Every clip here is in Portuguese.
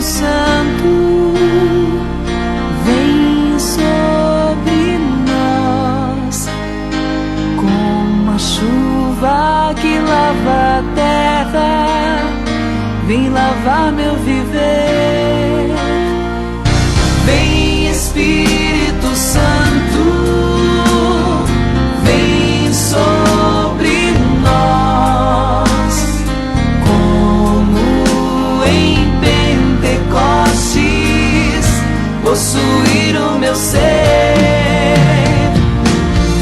Santo, vem sobre nós, como a chuva que lava a terra, vem lavar meu viver. Vem Espírito Santo, vem sobre nós, como em Pentecostes, possuir o meu ser.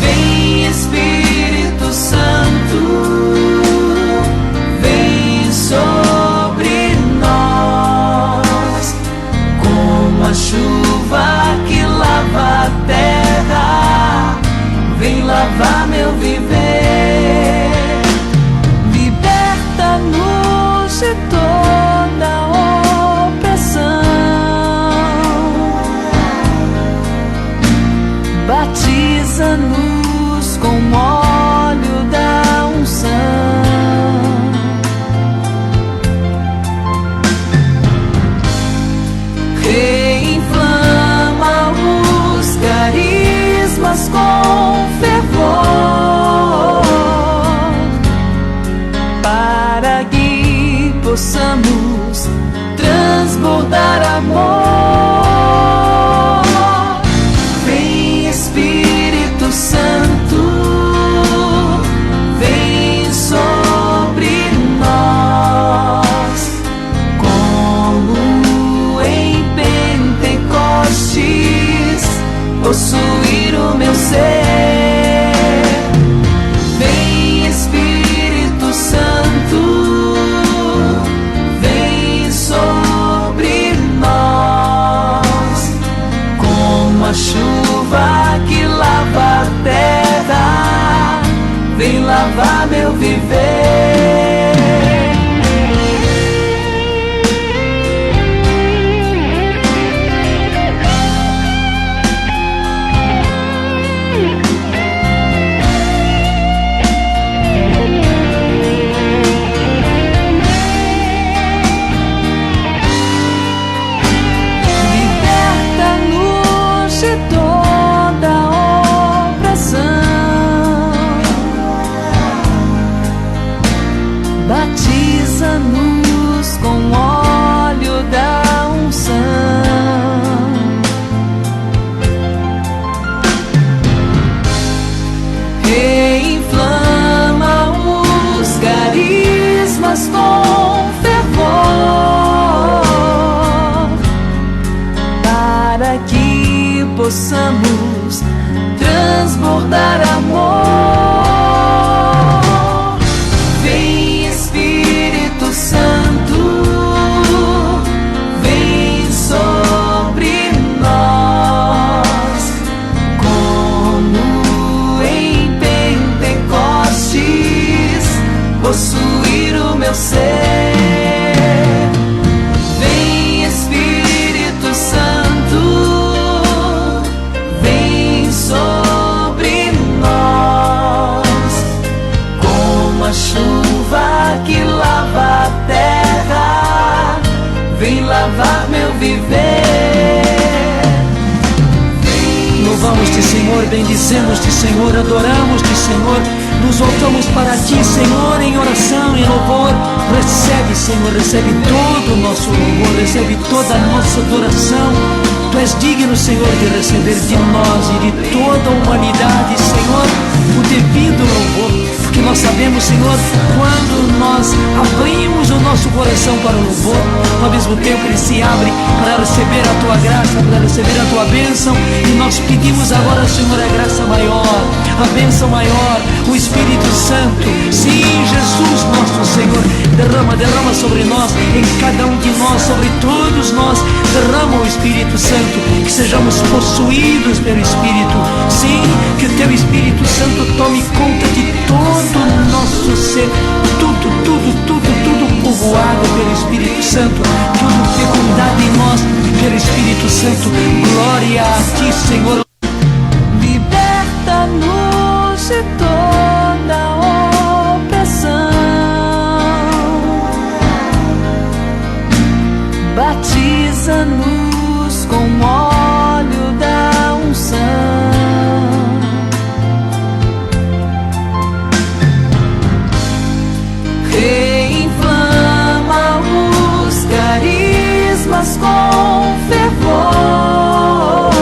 Vem Espírito Santo, vem sobre nós, como a chuva que lava a terra, vem lavar meu viver. Liberta-nos de toda opressão, batiza-nos com o óleo da unção. Reinflama os carismas com fervor, para que possamos transbordar amor. Vem Espírito Santo, vem sobre nós, como em Pentecostes, possuir o meu ser. Vem Espírito Santo, vem sobre nós, como a chuva que lava a terra, vem lavar meu viver. Liberta-nos de toda opressão, batiza-nos com o óleo da unção. Reinflama os carismas com fervor, para que possamos transbordar amor. Vem Espírito Santo, vem sobre nós, como em Pentecostes, possuir o meu ser. Vem Espírito Santo, vem sobre nós, como a chuva que lava a terra, vem lavar meu viver. Louvamos-te, Senhor, bendizemos-te, Senhor, adoramos-te, Senhor. Nos voltamos para ti, Senhor, em oração, em louvor. Recebe, Senhor, recebe todo o nosso louvor, recebe toda a nossa adoração. Tu és digno, Senhor, de receber de nós e de toda a humanidade, Senhor, o devido louvor. Porque nós sabemos, Senhor, quando nós abrimos o nosso coração para o louvor, ao mesmo tempo ele se abre para receber a tua graça, para receber a tua bênção. E nós pedimos agora, Senhor, a graça maior, a bênção maior, o Espírito Santo. Sim, Jesus, nosso Senhor, derrama sobre nós, em cada um de nós, sobre todos nós. Derrama o Espírito Santo, que sejamos possuídos pelo Espírito. Sim, que o teu Espírito Santo tome conta de todo o nosso ser, tudo povoado pelo Espírito Santo, tudo fecundado em nós pelo Espírito Santo. Glória a ti, Senhor. Liberta-nos de toda opressão, batiza-nos com óleo da unção. Reinflama os carismas com fervor,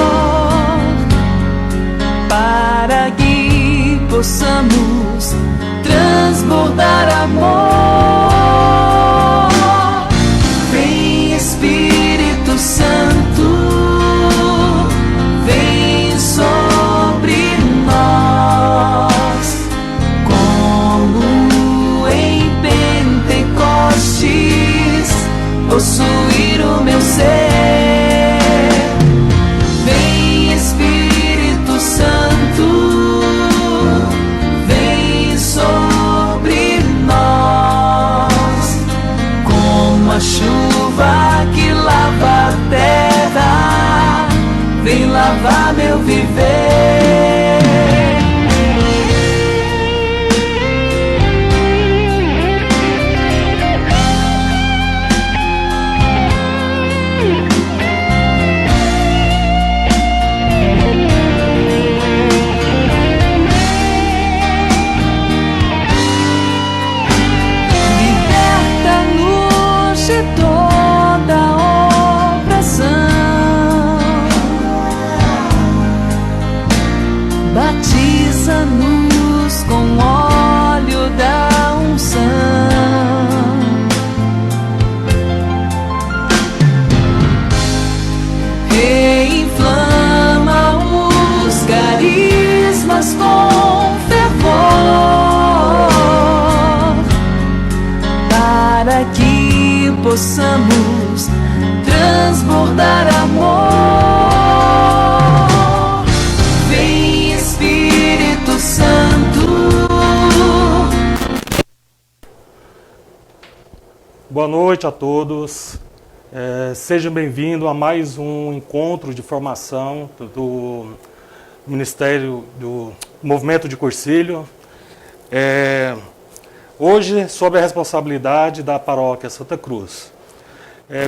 para que possamos transbordar amor. Vem Espírito Santo, vem sobre nós, como em Pentecostes, possuir o meu ser. Vem Espírito Santo, vem sobre nós, como a chuva que lava a terra, vem lavar meu viver. Liberta-nos de toda opressão, batiza-nos com óleo da unção. Reinflama os carismas com fervor, para que possamos transbordar amor. Vem Espírito Santo. Boa noite a todos. Sejam bem-vindos a mais um encontro de formação do Ministério do Movimento de Cursilho. Hoje, sob a responsabilidade da Paróquia Santa Cruz.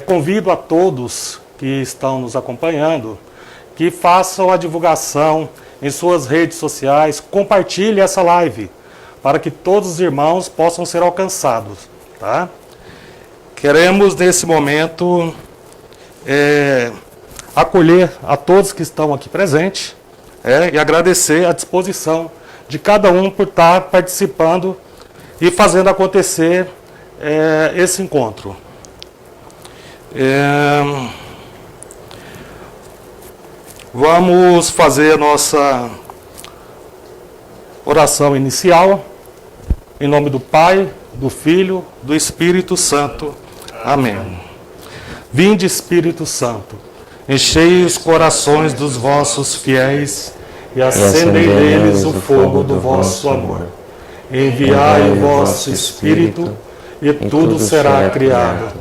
Convido a todos que estão nos acompanhando que façam a divulgação em suas redes sociais, compartilhem essa live, para que todos os irmãos possam ser alcançados, tá? Queremos, nesse momento, acolher a todos que estão aqui presentes e agradecer a disposição de cada um por estar participando e fazendo acontecer esse encontro. Vamos fazer a nossa oração inicial, em nome do Pai, do Filho, do Espírito Santo. Amém. Vinde, Espírito Santo, enchei os corações dos vossos fiéis e acendei neles o fogo do vosso amor. Enviai o vosso Espírito e tudo será criado,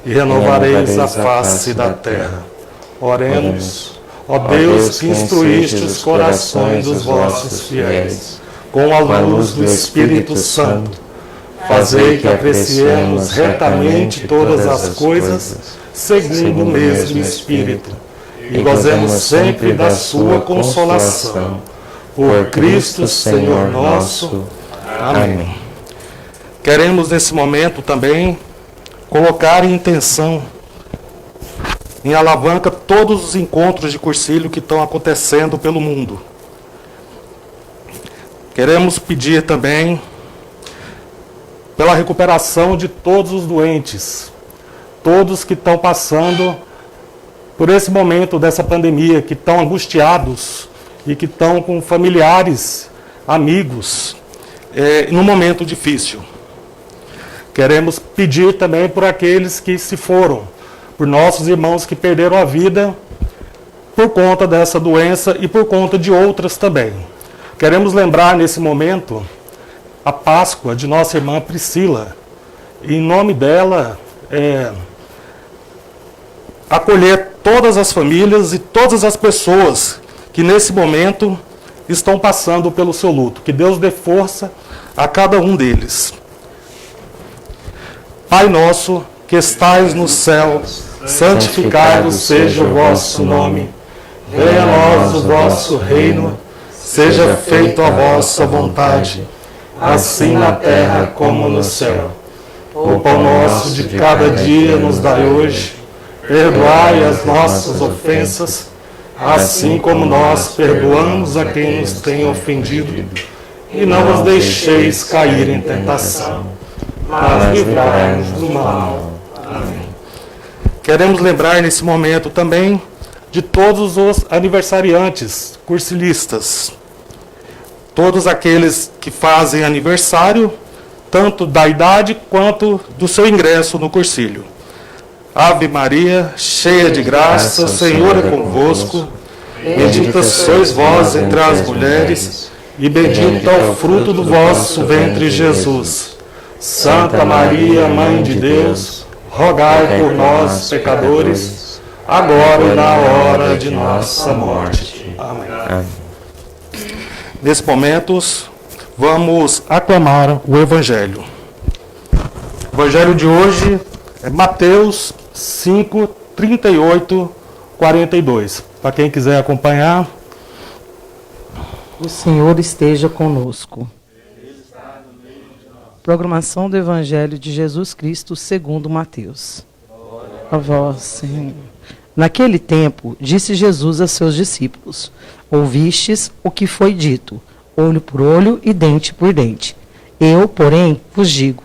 e renovareis a face da terra. Oremos. Ó Deus, que instruíste os corações dos vossos fiéis com a luz do Espírito Santo, fazei que apreciemos retamente todas as coisas segundo o mesmo Espírito, e gozemos sempre da sua consolação. Por Cristo Senhor nosso. Amém. Queremos nesse momento também colocar em intenção, em alavanca, todos os encontros de cursilho que estão acontecendo pelo mundo. Queremos pedir também pela recuperação de todos os doentes, todos que estão passando por esse momento dessa pandemia, que estão angustiados e que estão com familiares, amigos, num momento difícil. Queremos pedir também por aqueles que se foram, por nossos irmãos que perderam a vida por conta dessa doença e por conta de outras também. Queremos lembrar nesse momento a Páscoa de nossa irmã Priscila. E em nome dela, acolher todas as famílias e todas as pessoas que nesse momento estão passando pelo seu luto. Que Deus dê força a cada um deles. Pai nosso, que estais no céu, santificado seja o vosso nome. Venha a nós o vosso reino, seja feita a vossa vontade, assim na terra como no céu. O pão nosso de cada dia nos dai hoje, perdoai as nossas ofensas, assim como nós perdoamos a quem nos tem ofendido, e não nos deixeis cair em tentação, mas livrai-nos do mal. Amém. Queremos lembrar nesse momento também de todos os aniversariantes, cursilistas, todos aqueles que fazem aniversário, tanto da idade quanto do seu ingresso no cursilho. Ave Maria, cheia de graça, o Senhor é convosco. Bendita sois vós entre as mulheres, e bendito é o fruto do vosso ventre, Jesus. Santa Maria, Mãe de Deus, rogai por nós, pecadores, agora e na hora de nossa morte. Amém. Nesse momento, vamos aclamar o Evangelho. O Evangelho de hoje é Mateus 5, 38, 42. Para quem quiser acompanhar. O Senhor esteja conosco. Programação do Evangelho de Jesus Cristo segundo Mateus. A vós, Senhor. Naquele tempo, disse Jesus a seus discípulos: ouvistes o que foi dito, olho por olho e dente por dente. Eu, porém, vos digo,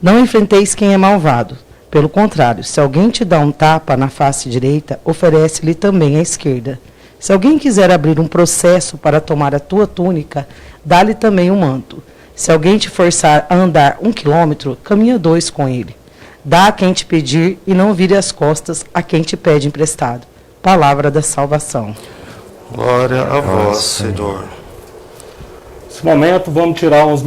não enfrenteis quem é malvado. Pelo contrário, se alguém te dá um tapa na face direita, oferece-lhe também a esquerda. Se alguém quiser abrir um processo para tomar a tua túnica, dá-lhe também um manto. Se alguém te forçar a andar 1 quilômetro, caminha 2 com ele. Dá a quem te pedir e não vire as costas a quem te pede emprestado. Palavra da salvação. Glória a vós, Senhor. Nesse momento, vamos tirar uns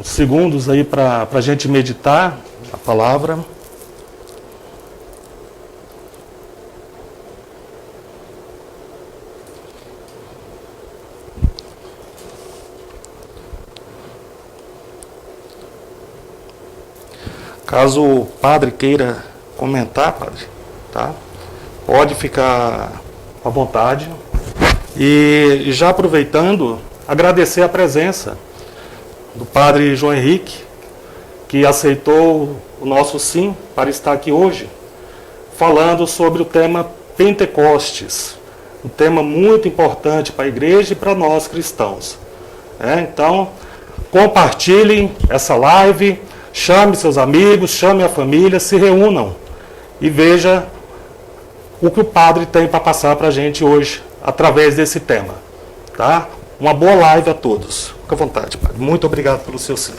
segundos aí para a gente meditar a palavra. Caso o padre queira comentar, padre, tá? Pode ficar à vontade. E já aproveitando, agradecer a presença do padre João Henrique, que aceitou o nosso sim para estar aqui hoje, falando sobre o tema Pentecostes, um tema muito importante para a igreja e para nós cristãos. Então, compartilhem essa live, chame seus amigos, chame a família, se reúnam e veja o que o padre tem para passar para a gente hoje, através desse tema. Tá? Uma boa live a todos. Fique à vontade, padre. Muito obrigado pelo seu sim.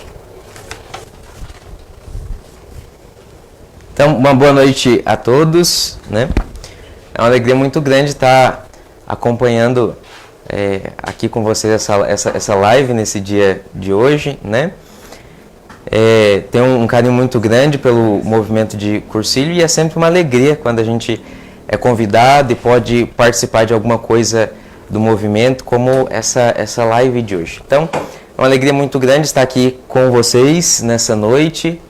Então, uma boa noite a todos, né? É uma alegria muito grande estar acompanhando aqui com vocês essa live nesse dia de hoje, né? Tenho um carinho muito grande pelo movimento de cursilho e é sempre uma alegria quando a gente é convidado e pode participar de alguma coisa do movimento, como essa live de hoje. Então, é uma alegria muito grande estar aqui com vocês nessa noite,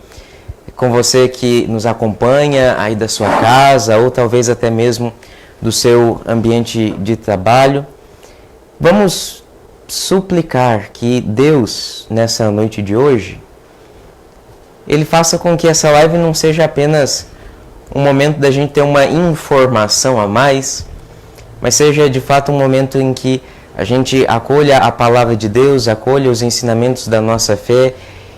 com você que nos acompanha aí da sua casa ou talvez até mesmo do seu ambiente de trabalho. Vamos suplicar que Deus, nessa noite de hoje, Ele faça com que essa live não seja apenas um momento da gente ter uma informação a mais, mas seja de fato um momento em que a gente acolha a palavra de Deus, acolha os ensinamentos da nossa fé,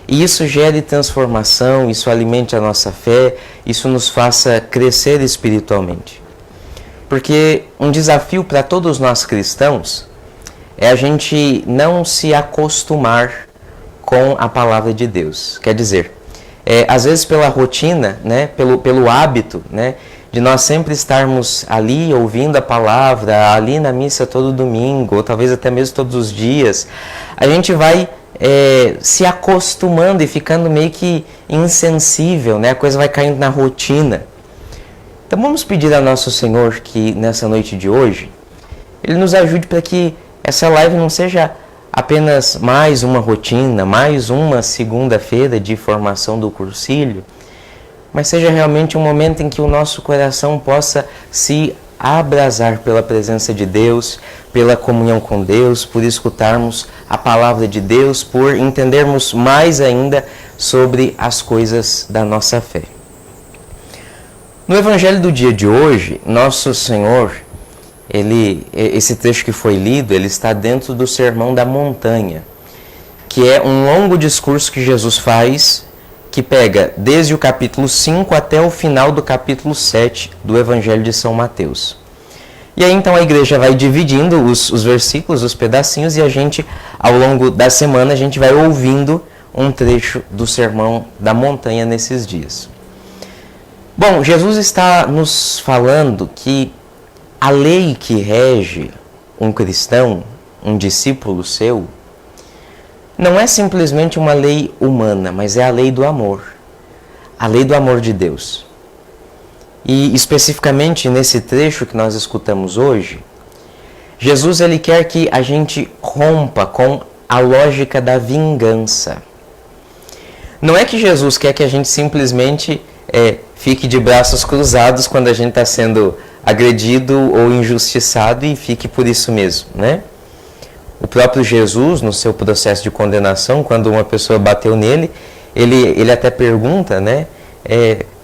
e isso gere transformação, isso alimente a nossa fé, isso nos faça crescer espiritualmente. Porque um desafio para todos nós cristãos é a gente não se acostumar com a palavra de Deus. Quer dizer, às vezes pela rotina, né, pelo hábito, né, de nós sempre estarmos ali ouvindo a palavra, ali na missa todo domingo, ou talvez até mesmo todos os dias, a gente vai se acostumando e ficando meio que insensível, né, a coisa vai caindo na rotina. Então vamos pedir ao nosso Senhor que nessa noite de hoje, Ele nos ajude para que essa live não seja apenas mais uma rotina, mais uma segunda-feira de formação do cursilho, mas seja realmente um momento em que o nosso coração possa se abrasar pela presença de Deus, pela comunhão com Deus, por escutarmos a palavra de Deus, por entendermos mais ainda sobre as coisas da nossa fé. No Evangelho do dia de hoje, Nosso Senhor, esse trecho que foi lido, ele está dentro do Sermão da Montanha, que é um longo discurso que Jesus faz, que pega desde o capítulo 5 até o final do capítulo 7 do Evangelho de São Mateus. E aí então a igreja vai dividindo os versículos, os pedacinhos, e a gente, ao longo da semana, a gente vai ouvindo um trecho do Sermão da Montanha nesses dias. Bom, Jesus está nos falando que a lei que rege um cristão, um discípulo seu, não é simplesmente uma lei humana, mas é a lei do amor. A lei do amor de Deus. E especificamente nesse trecho que nós escutamos hoje, Jesus ele quer que a gente rompa com a lógica da vingança. Não é que Jesus quer que a gente simplesmente fique de braços cruzados quando a gente está sendo agredido ou injustiçado e fique por isso mesmo, né? O próprio Jesus, no seu processo de condenação, quando uma pessoa bateu nele, ele até pergunta, né?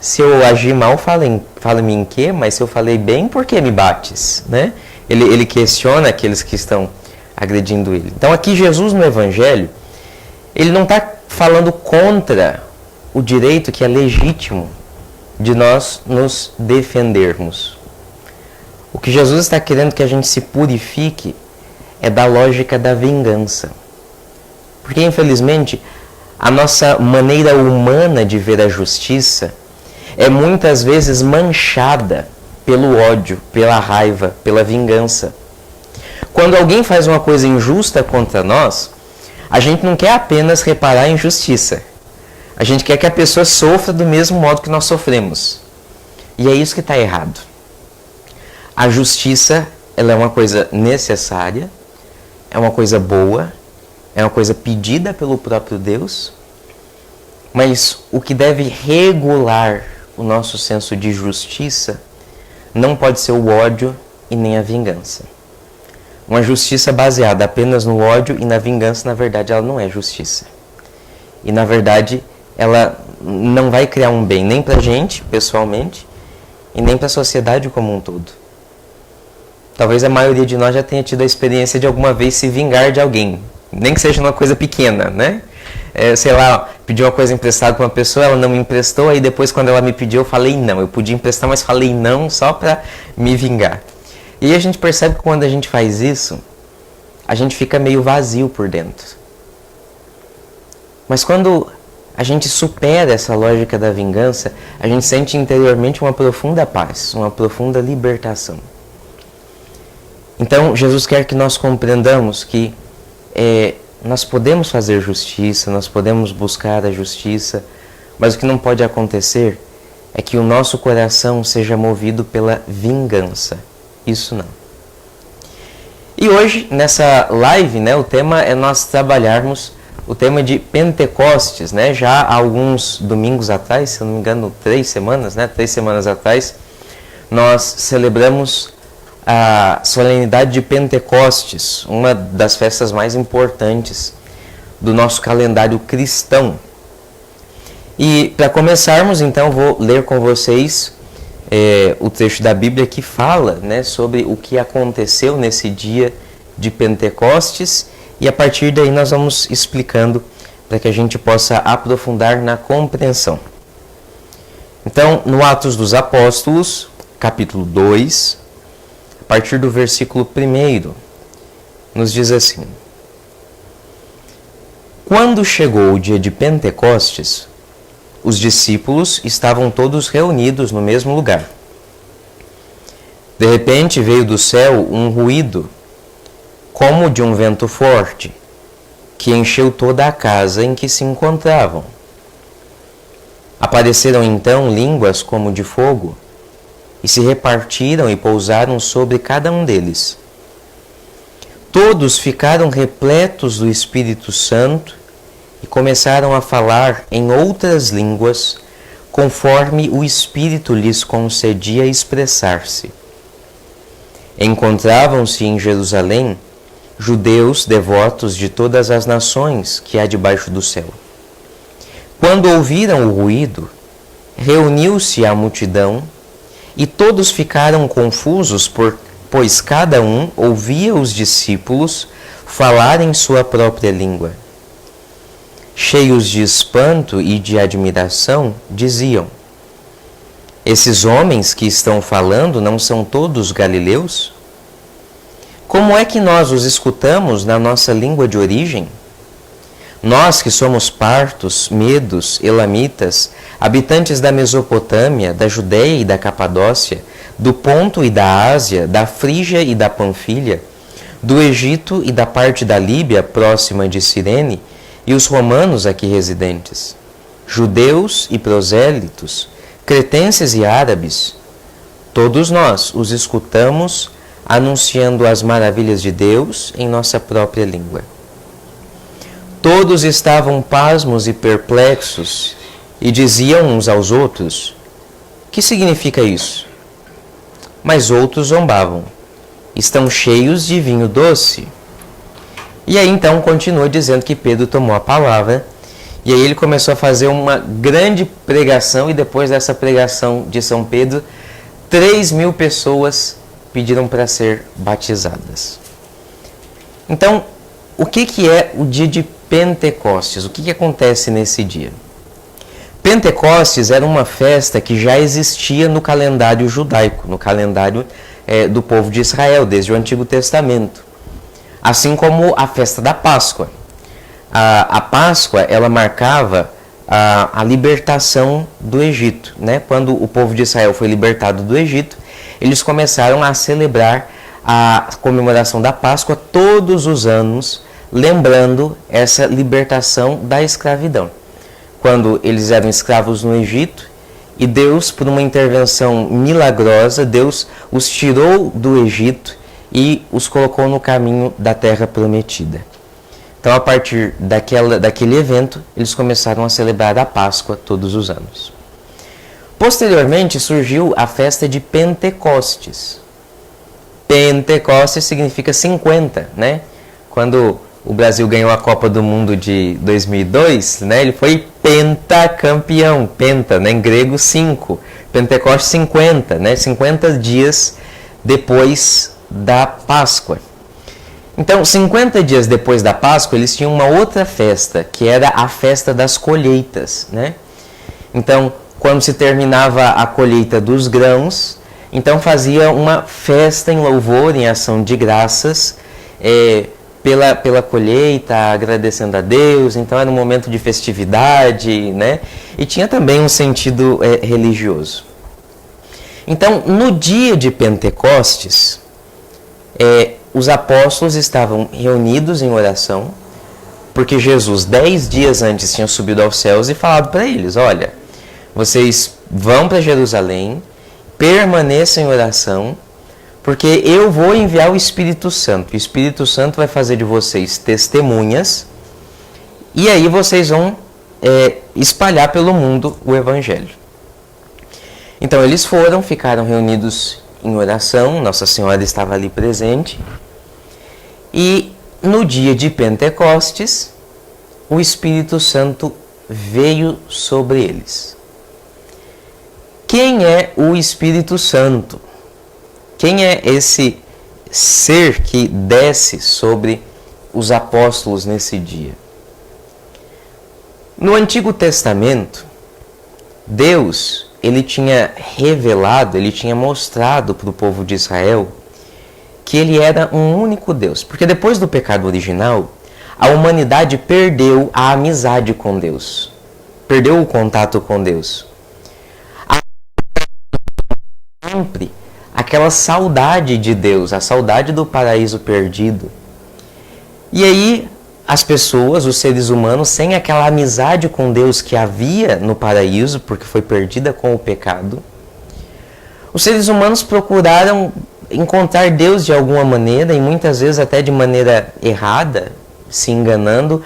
Se eu agi mal, fala-me em quê? Mas se eu falei bem, por que me bates? Né? Ele questiona aqueles que estão agredindo ele. Então aqui Jesus no Evangelho, ele não está falando contra o direito que é legítimo de nós nos defendermos. O que Jesus está querendo que a gente se purifique é da lógica da vingança. Porque, infelizmente, a nossa maneira humana de ver a justiça é muitas vezes manchada pelo ódio, pela raiva, pela vingança. Quando alguém faz uma coisa injusta contra nós, a gente não quer apenas reparar a injustiça. A gente quer que a pessoa sofra do mesmo modo que nós sofremos. E é isso que está errado. A justiça, ela é uma coisa necessária, é uma coisa boa, é uma coisa pedida pelo próprio Deus, mas o que deve regular o nosso senso de justiça não pode ser o ódio e nem a vingança. Uma justiça baseada apenas no ódio e na vingança, na verdade, ela não é justiça. E, na verdade, ela não vai criar um bem nem para a gente, pessoalmente, e nem para a sociedade como um todo. Talvez a maioria de nós já tenha tido a experiência de alguma vez se vingar de alguém, nem que seja uma coisa pequena, né? Sei lá, pedi uma coisa emprestada para uma pessoa, ela não me emprestou, aí depois quando ela me pediu eu falei não. Eu podia emprestar, mas falei não só para me vingar. E aí a gente percebe que quando a gente faz isso, a gente fica meio vazio por dentro. Mas quando a gente supera essa lógica da vingança, a gente sente interiormente uma profunda paz, uma profunda libertação. Então, Jesus quer que nós compreendamos que nós podemos fazer justiça, nós podemos buscar a justiça, mas o que não pode acontecer é que o nosso coração seja movido pela vingança. Isso não. E hoje, nessa live, né, o tema é nós trabalharmos o tema de Pentecostes, né? Já há alguns domingos atrás, se eu não me engano, 3 semanas, né? 3 semanas atrás, nós celebramos a solenidade de Pentecostes, uma das festas mais importantes do nosso calendário cristão. E para começarmos, então, vou ler com vocês o trecho da Bíblia que fala, né, sobre o que aconteceu nesse dia de Pentecostes, e a partir daí nós vamos explicando para que a gente possa aprofundar na compreensão. Então, no Atos dos Apóstolos, capítulo 2, a partir do versículo 1, nos diz assim: Quando chegou o dia de Pentecostes, os discípulos estavam todos reunidos no mesmo lugar. De repente veio do céu um ruído, como de um vento forte, que encheu toda a casa em que se encontravam. Apareceram então línguas como de fogo, e se repartiram e pousaram sobre cada um deles. Todos ficaram repletos do Espírito Santo e começaram a falar em outras línguas, conforme o Espírito lhes concedia expressar-se. Encontravam-se em Jerusalém judeus devotos de todas as nações que há debaixo do céu. Quando ouviram o ruído, reuniu-se a multidão e todos ficaram confusos, pois cada um ouvia os discípulos falar em sua própria língua. Cheios de espanto e de admiração, diziam: esses homens que estão falando não são todos galileus? Como é que nós os escutamos na nossa língua de origem? Nós que somos partos, medos, elamitas, habitantes da Mesopotâmia, da Judéia e da Capadócia, do Ponto e da Ásia, da Frígia e da Panfilha, do Egito e da parte da Líbia próxima de Cirene, e os romanos aqui residentes, judeus e prosélitos, cretenses e árabes, todos nós os escutamos anunciando as maravilhas de Deus em nossa própria língua. Todos estavam pasmos e perplexos e diziam uns aos outros: que significa isso? Mas outros zombavam: estão cheios de vinho doce. E aí então continua dizendo que Pedro tomou a palavra, e aí ele começou a fazer uma grande pregação, e depois dessa pregação de São Pedro, 3.000 pessoas pediram para ser batizadas. Então, o que é o dia de Pentecostes? O que acontece nesse dia? Pentecostes era uma festa que já existia no calendário judaico, no calendário do povo de Israel, desde o Antigo Testamento. Assim como a festa da Páscoa. A Páscoa, ela marcava a libertação do Egito, né? Quando o povo de Israel foi libertado do Egito, eles começaram a celebrar a comemoração da Páscoa todos os anos, lembrando essa libertação da escravidão. Quando eles eram escravos no Egito, e Deus, por uma intervenção milagrosa, Deus os tirou do Egito e os colocou no caminho da terra prometida. Então, a partir daquele evento, eles começaram a celebrar a Páscoa todos os anos. Posteriormente, surgiu a festa de Pentecostes. Pentecostes significa 50, né? Quando o Brasil ganhou a Copa do Mundo de 2002, né? Ele foi pentacampeão, penta, né? Em grego 5, Pentecostes 50, né? 50 dias depois da Páscoa. Então, 50 dias depois da Páscoa, eles tinham uma outra festa, que era a festa das colheitas, né? Então, quando se terminava a colheita dos grãos, então fazia uma festa em louvor, em ação de graças, pela colheita, agradecendo a Deus. Então era um momento de festividade, né? E tinha também um sentido religioso. Então, no dia de Pentecostes, os apóstolos estavam reunidos em oração, porque Jesus, 10 dias antes, tinha subido aos céus e falado para eles: olha, vocês vão para Jerusalém, permaneçam em oração, porque eu vou enviar o Espírito Santo. O Espírito Santo vai fazer de vocês testemunhas, e aí vocês vão espalhar pelo mundo o Evangelho. Então eles foram, ficaram reunidos em oração, Nossa Senhora estava ali presente, e no dia de Pentecostes, o Espírito Santo veio sobre eles. Quem é o Espírito Santo? Quem é esse ser que desce sobre os apóstolos nesse dia? No Antigo Testamento, Deus, ele tinha revelado, ele tinha mostrado para o povo de Israel que ele era um único Deus. Porque depois do pecado original, a humanidade perdeu a amizade com Deus, perdeu o contato com Deus. Sempre aquela saudade de Deus, a saudade do paraíso perdido. E aí as pessoas, os seres humanos, sem aquela amizade com Deus que havia no paraíso, porque foi perdida com o pecado, os seres humanos procuraram encontrar Deus de alguma maneira, e muitas vezes até de maneira errada, se enganando,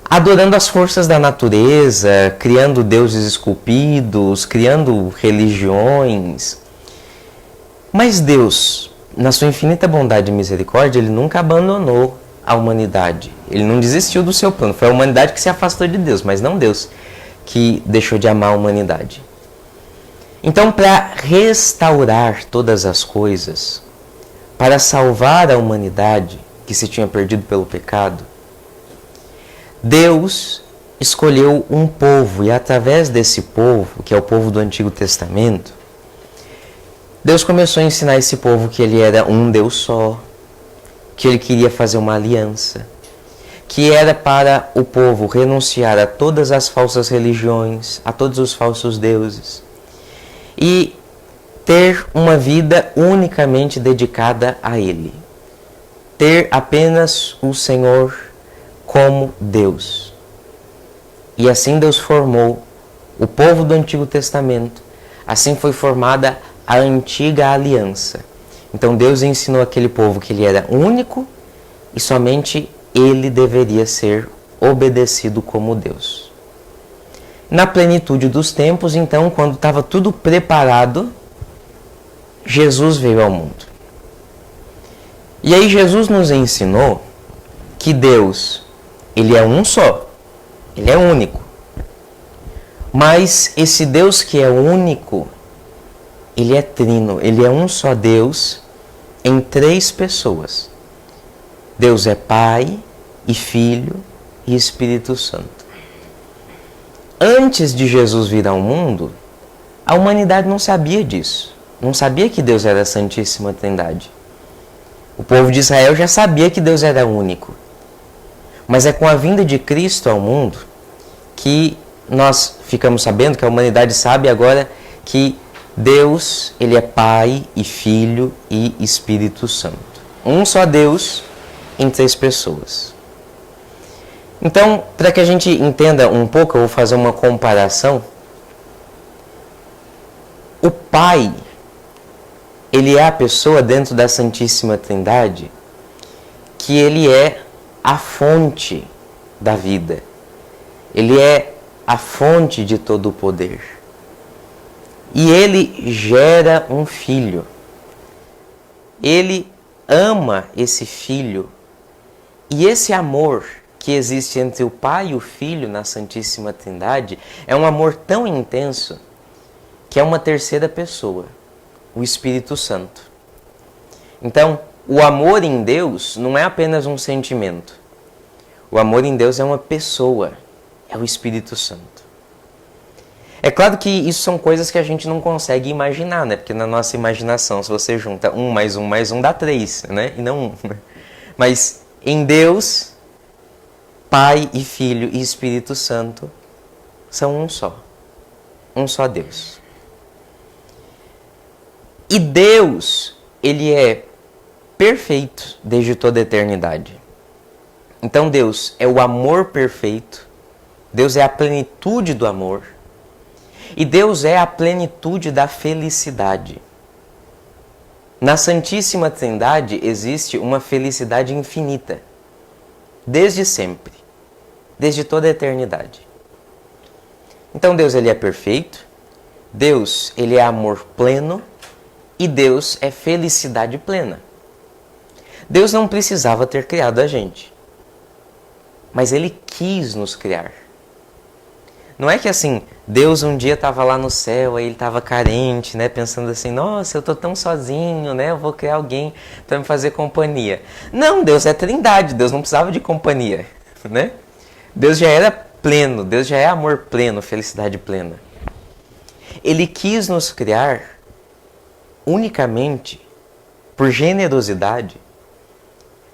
adorando as forças da natureza, criando deuses esculpidos, criando religiões. Mas Deus, na sua infinita bondade e misericórdia, Ele nunca abandonou a humanidade. Ele não desistiu do seu plano. Foi a humanidade que se afastou de Deus, mas não Deus que deixou de amar a humanidade. Então, para restaurar todas as coisas, para salvar a humanidade que se tinha perdido pelo pecado, Deus escolheu um povo, e através desse povo, que é o povo do Antigo Testamento, Deus começou a ensinar esse povo que Ele era um Deus só, que Ele queria fazer uma aliança, que era para o povo renunciar a todas as falsas religiões, a todos os falsos deuses, e ter uma vida unicamente dedicada a Ele. Ter apenas o Senhor como Deus. E assim Deus formou o povo do Antigo Testamento. Assim foi formada a antiga aliança. Então Deus ensinou aquele povo que Ele era único e somente Ele deveria ser obedecido como Deus. Na plenitude dos tempos, então, quando estava tudo preparado, Jesus veio ao mundo. E aí Jesus nos ensinou que Deus, Ele é um só, Ele é único. Mas esse Deus que é único, Ele é trino, Ele é um só Deus em 3 pessoas. Deus é Pai e Filho e Espírito Santo. Antes de Jesus vir ao mundo, a humanidade não sabia disso. Não sabia que Deus era a Santíssima Trindade. O povo de Israel já sabia que Deus era único. Mas é com a vinda de Cristo ao mundo que nós ficamos sabendo, que a humanidade sabe agora que Deus, Ele é Pai e Filho e Espírito Santo. Um só Deus em 3 pessoas. Então, para que a gente entenda um pouco, eu vou fazer uma comparação. O Pai, Ele é a pessoa dentro da Santíssima Trindade que Ele é a fonte da vida. Ele é a fonte de todo o poder. E Ele gera um filho. Ele ama esse filho. E esse amor que existe entre o Pai e o Filho na Santíssima Trindade é um amor tão intenso que é uma terceira pessoa, o Espírito Santo. Então, o amor em Deus não é apenas um sentimento. O amor em Deus é uma pessoa, é o Espírito Santo. É claro que isso são coisas que a gente não consegue imaginar, né? Porque na nossa imaginação, se você junta 1 mais 1 mais 1 dá 3, né? E não 1. Mas em Deus, Pai e Filho e Espírito Santo são um só Deus. E Deus, Ele é perfeito desde toda a eternidade. Então Deus é o amor perfeito, Deus é a plenitude do amor, e Deus é a plenitude da felicidade. Na Santíssima Trindade existe uma felicidade infinita, desde sempre, desde toda a eternidade. Então Deus, Ele é perfeito, Deus, Ele é amor pleno, e Deus é felicidade plena. Deus não precisava ter criado a gente, mas Ele quis nos criar. Não é que assim, Deus um dia estava lá no céu, aí Ele estava carente, né, pensando assim, nossa, eu estou tão sozinho, né, eu vou criar alguém para me fazer companhia. Não, Deus é trindade, Deus não precisava de companhia, né? Deus já era pleno, Deus já é amor pleno, felicidade plena. Ele quis nos criar unicamente por generosidade,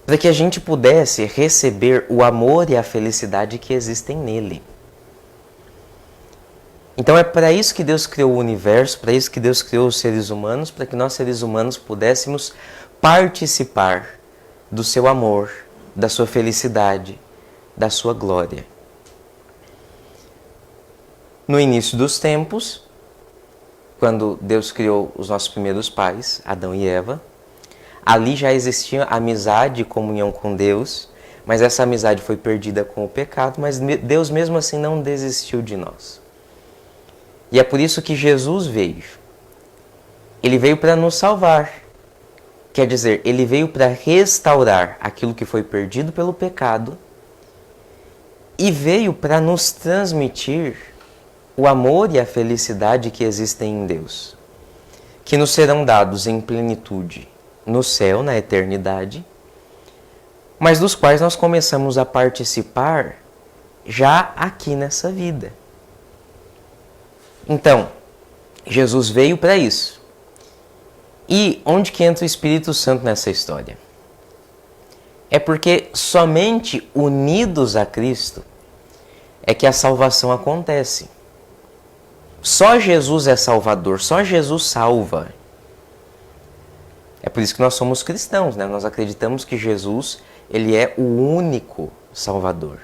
para que a gente pudesse receber o amor e a felicidade que existem nele. Então é para isso que Deus criou o universo, para isso que Deus criou os seres humanos, para que nós seres humanos pudéssemos participar do seu amor, da sua felicidade, da sua glória. No início dos tempos, quando Deus criou os nossos primeiros pais, Adão e Eva, ali já existia amizade e comunhão com Deus, mas essa amizade foi perdida com o pecado, mas Deus mesmo assim não desistiu de nós. E é por isso que Jesus veio. Ele veio para nos salvar. Quer dizer, ele veio para restaurar aquilo que foi perdido pelo pecado e veio para nos transmitir o amor e a felicidade que existem em Deus, que nos serão dados em plenitude no céu, na eternidade, mas dos quais nós começamos a participar já aqui nessa vida. Então, Jesus veio para isso. E onde que entra o Espírito Santo nessa história? É porque somente unidos a Cristo é que a salvação acontece. Só Jesus é Salvador, só Jesus salva. É por isso que nós somos cristãos, né? Nós acreditamos que Jesus, ele é o único Salvador.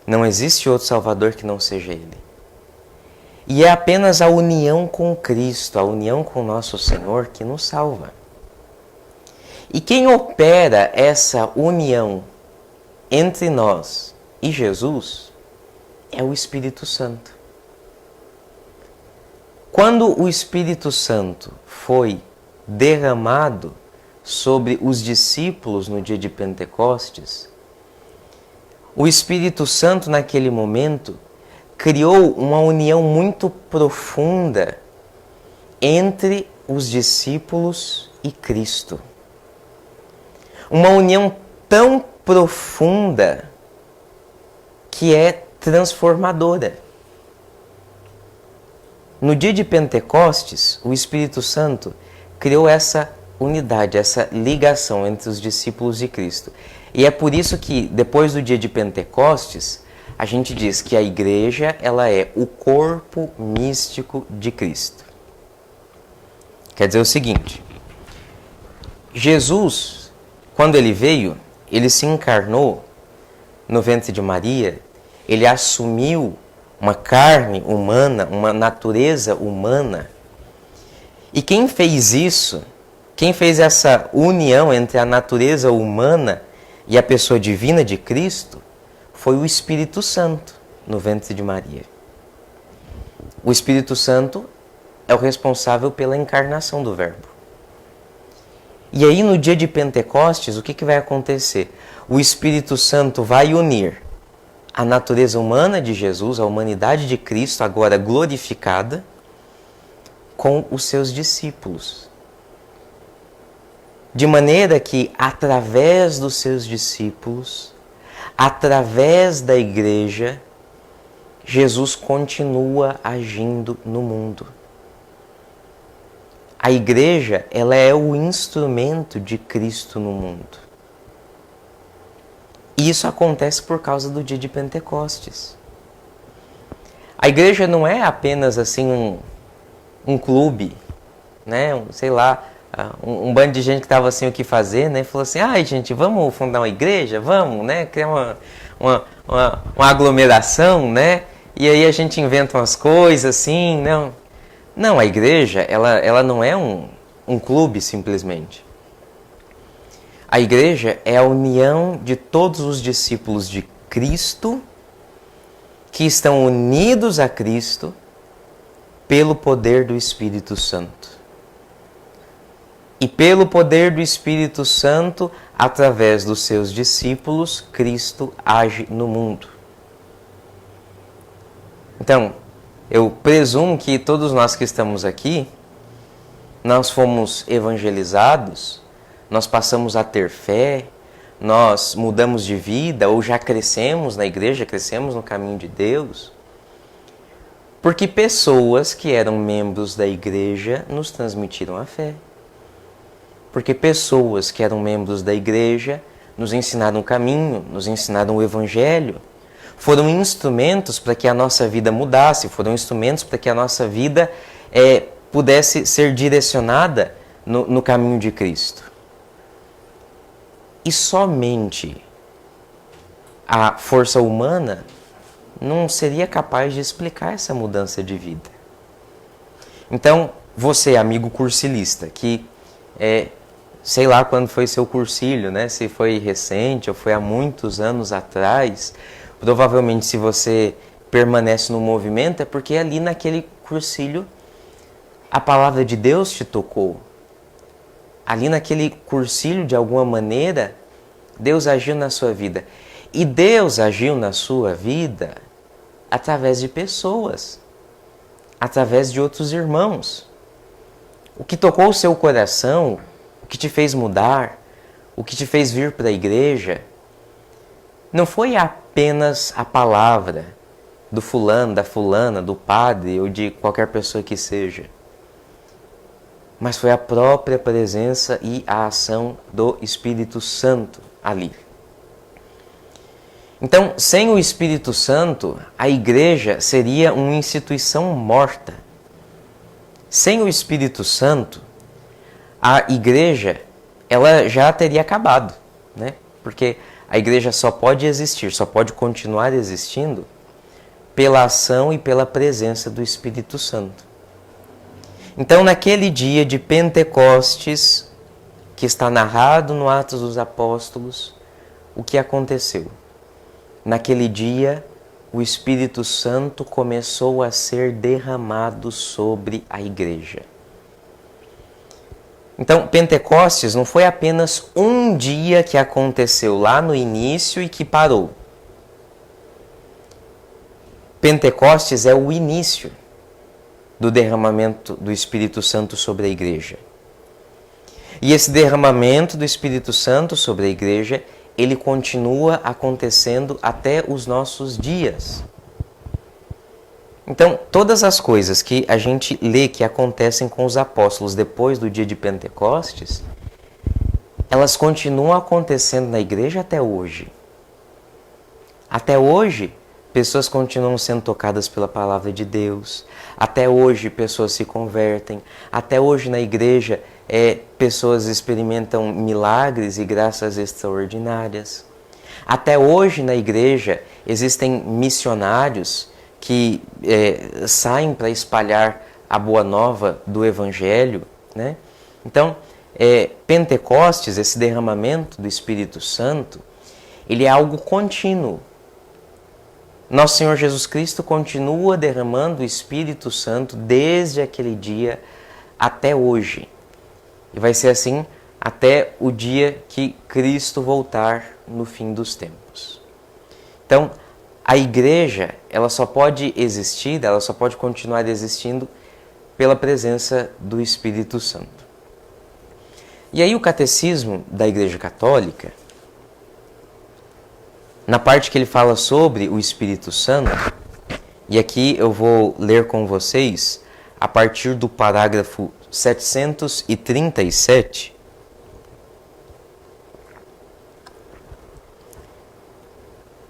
Não existe outro Salvador que não seja ele. E é apenas a união com Cristo, a união com nosso Senhor que nos salva. E quem opera essa união entre nós e Jesus é o Espírito Santo. Quando o Espírito Santo foi derramado sobre os discípulos no dia de Pentecostes, o Espírito Santo naquele momento criou uma união muito profunda entre os discípulos e Cristo. Uma união tão profunda que é transformadora. No dia de Pentecostes, o Espírito Santo criou essa unidade, essa ligação entre os discípulos e Cristo. E é por isso que, depois do dia de Pentecostes, a gente diz que a igreja, ela é o corpo místico de Cristo. Quer dizer o seguinte: Jesus, quando ele veio, ele se encarnou no ventre de Maria, ele assumiu uma carne humana, uma natureza humana. E quem fez isso, quem fez essa união entre a natureza humana e a pessoa divina de Cristo, foi o Espírito Santo no ventre de Maria. O Espírito Santo é o responsável pela encarnação do Verbo. E aí no dia de Pentecostes, o que vai acontecer? O Espírito Santo vai unir a natureza humana de Jesus, a humanidade de Cristo, agora glorificada, com os seus discípulos. De maneira que, através dos seus discípulos, através da igreja, Jesus continua agindo no mundo. A igreja, ela é o instrumento de Cristo no mundo. E isso acontece por causa do dia de Pentecostes. A igreja não é apenas assim um clube, né? Um bando de gente que estava sem o que fazer, né? Falou assim: ai, gente, vamos fundar uma igreja? Vamos, né? Criar uma aglomeração, né? E aí a gente inventa umas coisas assim, não. Não, a igreja, ela não é um clube simplesmente. A igreja é a união de todos os discípulos de Cristo que estão unidos a Cristo pelo poder do Espírito Santo. E pelo poder do Espírito Santo, através dos seus discípulos, Cristo age no mundo. Então, eu presumo que todos nós que estamos aqui, nós fomos evangelizados, nós passamos a ter fé, nós mudamos de vida ou já crescemos na igreja, crescemos no caminho de Deus, porque pessoas que eram membros da igreja nos transmitiram a fé. Porque pessoas que eram membros da igreja nos ensinaram o caminho, nos ensinaram o evangelho, foram instrumentos para que a nossa vida mudasse, foram instrumentos para que a nossa vida pudesse ser direcionada no caminho de Cristo. E somente a força humana não seria capaz de explicar essa mudança de vida. Então, você, amigo cursilista, que sei lá quando foi seu cursilho, né? Se foi recente ou foi há muitos anos atrás. Provavelmente, se você permanece no movimento, é porque ali naquele cursilho a palavra de Deus te tocou. Ali naquele cursilho, de alguma maneira, Deus agiu na sua vida. E Deus agiu na sua vida através de pessoas, através de outros irmãos. O que tocou o seu coração, o que te fez mudar, o que te fez vir para a igreja, não foi apenas a palavra do fulano, da fulana, do padre ou de qualquer pessoa que seja, mas foi a própria presença e a ação do Espírito Santo ali. Então, sem o Espírito Santo, a igreja seria uma instituição morta. Sem o Espírito Santo, a igreja ela já teria acabado, né? Porque a igreja só pode existir, só pode continuar existindo pela ação e pela presença do Espírito Santo. Então, naquele dia de Pentecostes, que está narrado no Atos dos Apóstolos, o que aconteceu? Naquele dia, o Espírito Santo começou a ser derramado sobre a igreja. Então, Pentecostes não foi apenas um dia que aconteceu lá no início e que parou. Pentecostes é o início do derramamento do Espírito Santo sobre a igreja. E esse derramamento do Espírito Santo sobre a igreja, ele continua acontecendo até os nossos dias. Então, todas as coisas que a gente lê que acontecem com os apóstolos depois do dia de Pentecostes, elas continuam acontecendo na igreja até hoje. Até hoje, pessoas continuam sendo tocadas pela palavra de Deus. Até hoje, pessoas se convertem. Até hoje, na igreja, pessoas experimentam milagres e graças extraordinárias. Até hoje, na igreja, existem missionários que saem para espalhar a boa nova do Evangelho, né? Então, Pentecostes, esse derramamento do Espírito Santo, ele é algo contínuo. Nosso Senhor Jesus Cristo continua derramando o Espírito Santo desde aquele dia até hoje. E vai ser assim até o dia que Cristo voltar no fim dos tempos. Então, a igreja, ela só pode existir, ela só pode continuar existindo pela presença do Espírito Santo. E aí o catecismo da Igreja Católica, na parte que ele fala sobre o Espírito Santo, e aqui eu vou ler com vocês a partir do parágrafo 737.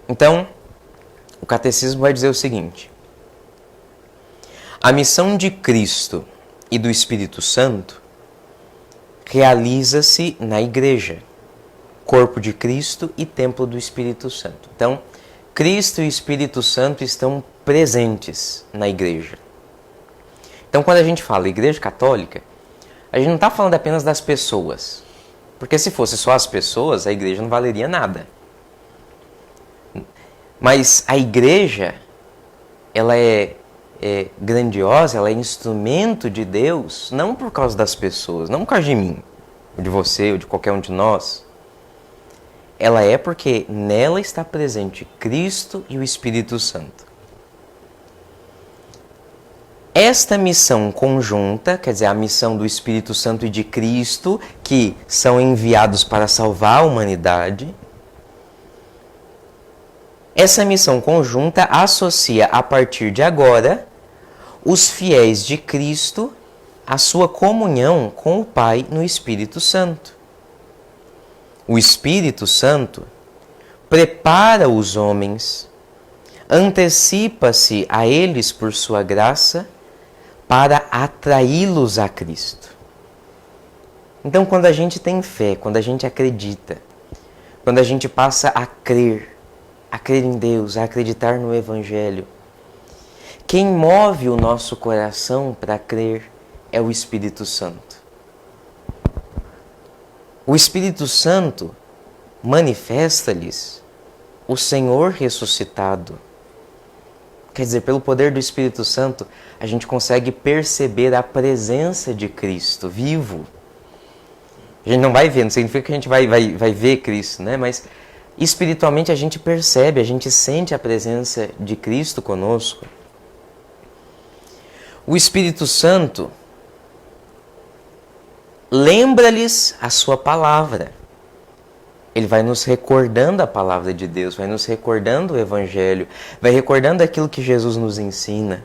Então, o catecismo vai dizer o seguinte: a missão de Cristo e do Espírito Santo realiza-se na igreja, corpo de Cristo e templo do Espírito Santo. Então, Cristo e o Espírito Santo estão presentes na igreja. Então, quando a gente fala Igreja Católica, a gente não está falando apenas das pessoas. Porque se fosse só as pessoas, a igreja não valeria nada. Mas a igreja, ela é grandiosa, ela é instrumento de Deus, não por causa das pessoas, não por causa de mim, ou de você, ou de qualquer um de nós. Ela é porque nela está presente Cristo e o Espírito Santo. Esta missão conjunta, quer dizer, a missão do Espírito Santo e de Cristo, que são enviados para salvar a humanidade, essa missão conjunta associa, a partir de agora, os fiéis de Cristo à sua comunhão com o Pai no Espírito Santo. O Espírito Santo prepara os homens, antecipa-se a eles por sua graça, para atraí-los a Cristo. Então, quando a gente tem fé, quando a gente acredita, quando a gente passa a crer em Deus, a acreditar no Evangelho, quem move o nosso coração para crer é o Espírito Santo. O Espírito Santo manifesta-lhes o Senhor ressuscitado. Quer dizer, pelo poder do Espírito Santo, a gente consegue perceber a presença de Cristo vivo. A gente não vai ver, não significa que a gente vai ver Cristo, né? Mas espiritualmente a gente percebe, a gente sente a presença de Cristo conosco. O Espírito Santo lembra-lhes a sua palavra. Ele vai nos recordando a palavra de Deus, vai nos recordando o Evangelho, vai recordando aquilo que Jesus nos ensina,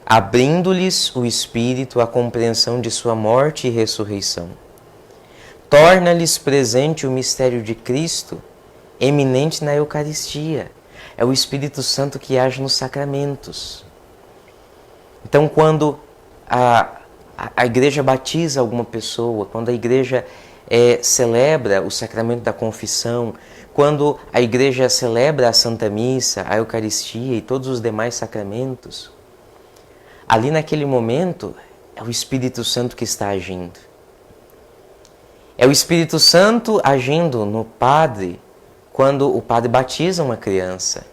abrindo-lhes o Espírito à compreensão de sua morte e ressurreição. Torna-lhes presente o mistério de Cristo, eminente na Eucaristia. É o Espírito Santo que age nos sacramentos. Então, quando a igreja batiza alguma pessoa, quando a igreja celebra o sacramento da confissão, quando a igreja celebra a Santa Missa, a Eucaristia e todos os demais sacramentos, ali naquele momento é o Espírito Santo que está agindo. É o Espírito Santo agindo no padre quando o padre batiza uma criança.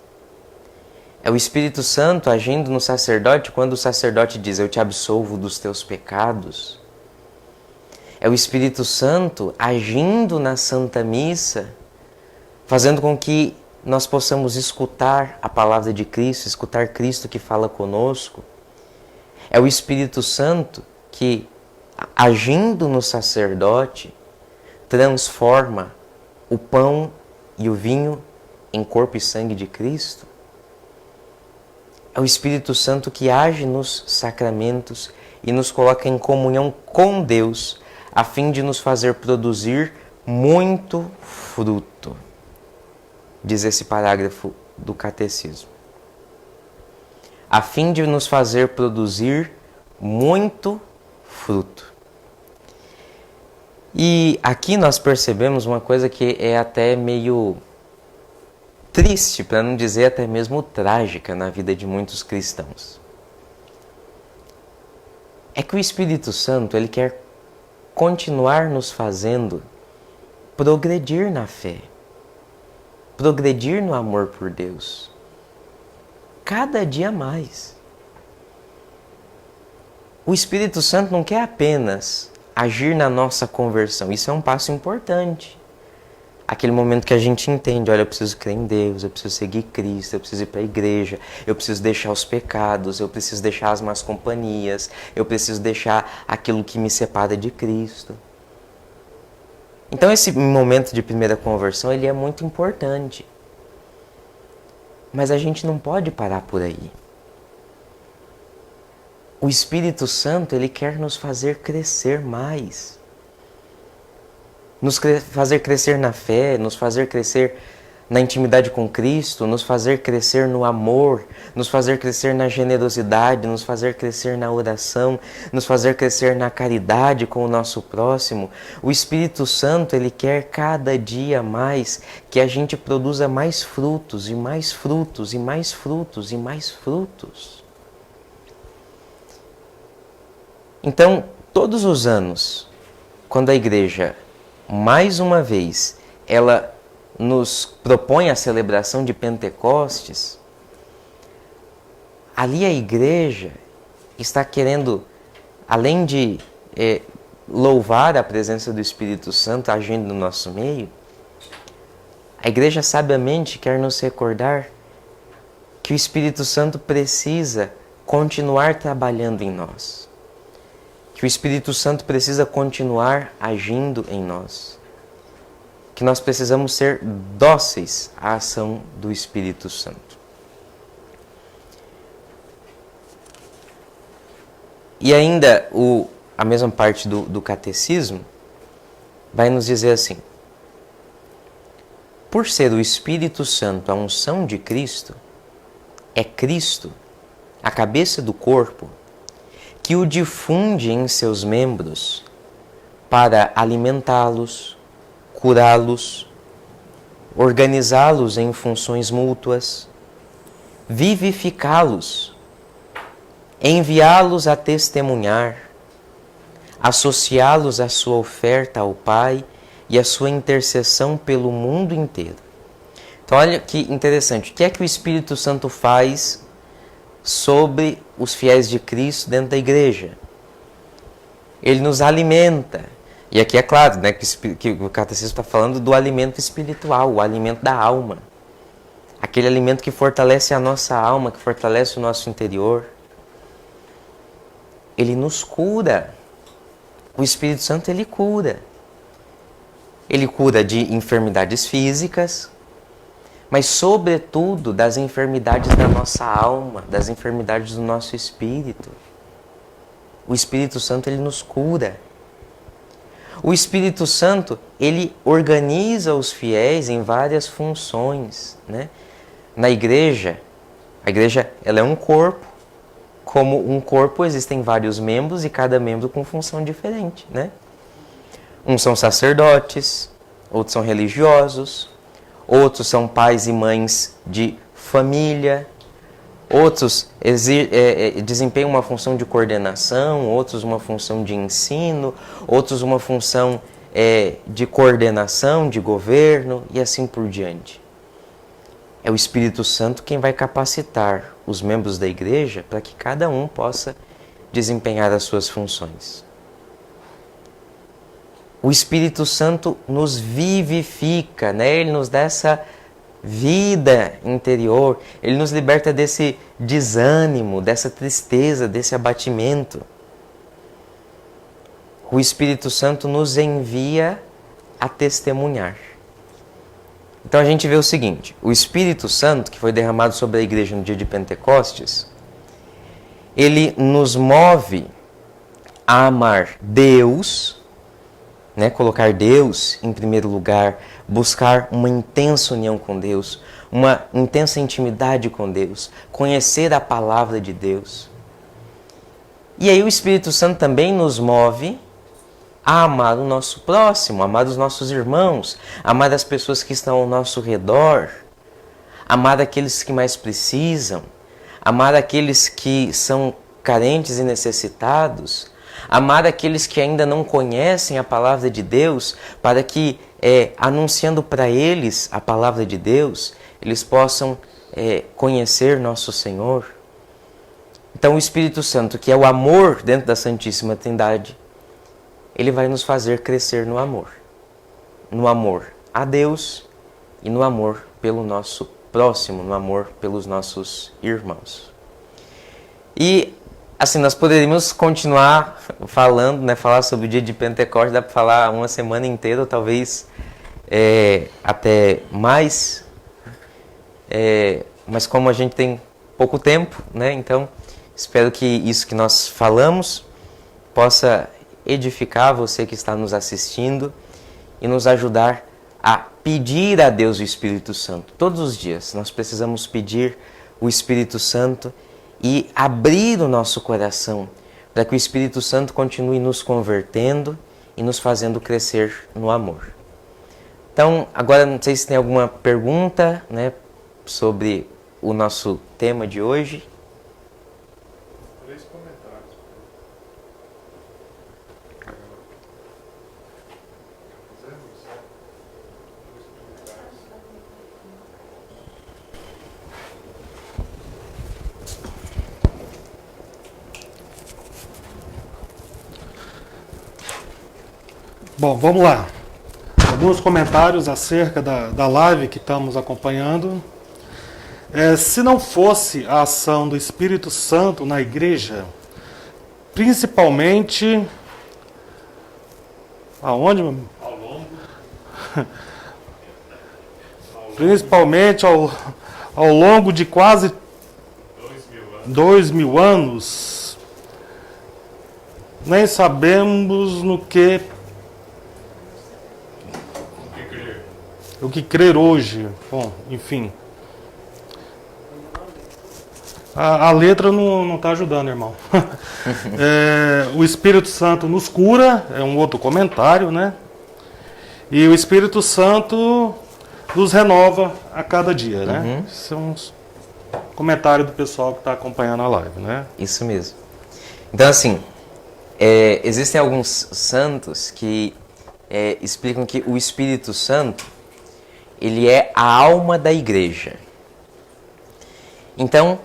É o Espírito Santo agindo no sacerdote quando o sacerdote diz: eu te absolvo dos teus pecados. É o Espírito Santo agindo na Santa Missa, fazendo com que nós possamos escutar a palavra de Cristo, escutar Cristo que fala conosco. É o Espírito Santo que, agindo no sacerdote, transforma o pão e o vinho em corpo e sangue de Cristo. É o Espírito Santo que age nos sacramentos e nos coloca em comunhão com Deus, a fim de nos fazer produzir muito fruto. Diz esse parágrafo do Catecismo. A fim de nos fazer produzir muito fruto. E aqui nós percebemos uma coisa que é até meio triste, para não dizer até mesmo trágica na vida de muitos cristãos. É que o Espírito Santo, ele quer continuar nos fazendo progredir na fé, progredir no amor por Deus, cada dia mais. O Espírito Santo não quer apenas agir na nossa conversão, isso é um passo importante. Aquele momento que a gente entende, olha, eu preciso crer em Deus, eu preciso seguir Cristo, eu preciso ir para a igreja, eu preciso deixar os pecados, eu preciso deixar as más companhias, eu preciso deixar aquilo que me separa de Cristo. Então esse momento de primeira conversão, ele é muito importante. Mas a gente não pode parar por aí. O Espírito Santo, ele quer nos fazer crescer mais. Nos fazer crescer na fé, nos fazer crescer na intimidade com Cristo, nos fazer crescer no amor, nos fazer crescer na generosidade, nos fazer crescer na oração, nos fazer crescer na caridade com o nosso próximo. O Espírito Santo, ele quer cada dia mais que a gente produza mais frutos e mais frutos e mais frutos e mais frutos. Então, todos os anos, quando a igreja, mais uma vez, ela nos propõe a celebração de Pentecostes, ali a igreja está querendo, além de louvar a presença do Espírito Santo agindo no nosso meio, a igreja sabiamente quer nos recordar que o Espírito Santo precisa continuar trabalhando em nós. Que o Espírito Santo precisa continuar agindo em nós. Que nós precisamos ser dóceis à ação do Espírito Santo. E ainda a mesma parte do Catecismo vai nos dizer assim: por ser o Espírito Santo a unção de Cristo, é Cristo, a cabeça do corpo, que o difunde em seus membros para alimentá-los, curá-los, organizá-los em funções mútuas, vivificá-los, enviá-los a testemunhar, associá-los à sua oferta ao Pai e à sua intercessão pelo mundo inteiro. Então olha que interessante, o que é que o Espírito Santo faz sobre os fiéis de Cristo dentro da igreja? Ele nos alimenta. E aqui é claro, né, que o catecismo está falando do alimento espiritual, o alimento da alma. Aquele alimento que fortalece a nossa alma, que fortalece o nosso interior. Ele nos cura. O Espírito Santo, ele cura. Ele cura de enfermidades físicas, mas sobretudo das enfermidades da nossa alma, das enfermidades do nosso espírito. O Espírito Santo, ele nos cura. O Espírito Santo, ele organiza os fiéis em várias funções, né? Na igreja, a igreja ela é um corpo. Como um corpo, existem vários membros e cada membro com função diferente, né? Uns são sacerdotes, outros são religiosos, outros são pais e mães de família, outros desempenham uma função de coordenação, outros uma função de ensino, outros uma função de coordenação, de governo e assim por diante. É o Espírito Santo quem vai capacitar os membros da igreja para que cada um possa desempenhar as suas funções. O Espírito Santo nos vivifica, né? Ele nos dá essa vida interior, ele nos liberta desse desânimo, dessa tristeza, desse abatimento. O Espírito Santo nos envia a testemunhar. Então a gente vê o seguinte, o Espírito Santo, que foi derramado sobre a igreja no dia de Pentecostes, ele nos move a amar Deus, né? Colocar Deus em primeiro lugar, buscar uma intensa união com Deus, uma intensa intimidade com Deus, conhecer a palavra de Deus. E aí o Espírito Santo também nos move a amar o nosso próximo, amar os nossos irmãos, amar as pessoas que estão ao nosso redor, amar aqueles que mais precisam, amar aqueles que são carentes e necessitados, amar aqueles que ainda não conhecem a palavra de Deus, para que, anunciando para eles a palavra de Deus, eles possam conhecer nosso Senhor. Então o Espírito Santo, que é o amor dentro da Santíssima Trindade, ele vai nos fazer crescer no amor a Deus e no amor pelo nosso próximo, no amor pelos nossos irmãos. E assim, nós poderíamos continuar falando, né, falar sobre o dia de Pentecostes, dá para falar uma semana inteira, ou talvez até mais, mas como a gente tem pouco tempo, né, então espero que isso que nós falamos possa edificar você que está nos assistindo e nos ajudar a pedir a Deus o Espírito Santo. Todos os dias nós precisamos pedir o Espírito Santo e abrir o nosso coração para que o Espírito Santo continue nos convertendo e nos fazendo crescer no amor. Então, agora não sei se tem alguma pergunta, né, sobre o nosso tema de hoje. Bom, vamos lá. Alguns comentários acerca da live que estamos acompanhando. Se não fosse a ação do Espírito Santo na igreja, principalmente... Aonde? Ao longo. Principalmente ao longo de quase 2.000 anos, nem sabemos no que o que crer hoje. Bom, enfim. A letra não está ajudando, irmão. O Espírito Santo nos cura, é um outro comentário, né? E o Espírito Santo nos renova a cada dia, né? Isso é um comentário do pessoal que está acompanhando a live, né? Isso mesmo. Então, assim, existem alguns santos que explicam que o Espírito Santo, ele é a alma da igreja. Então,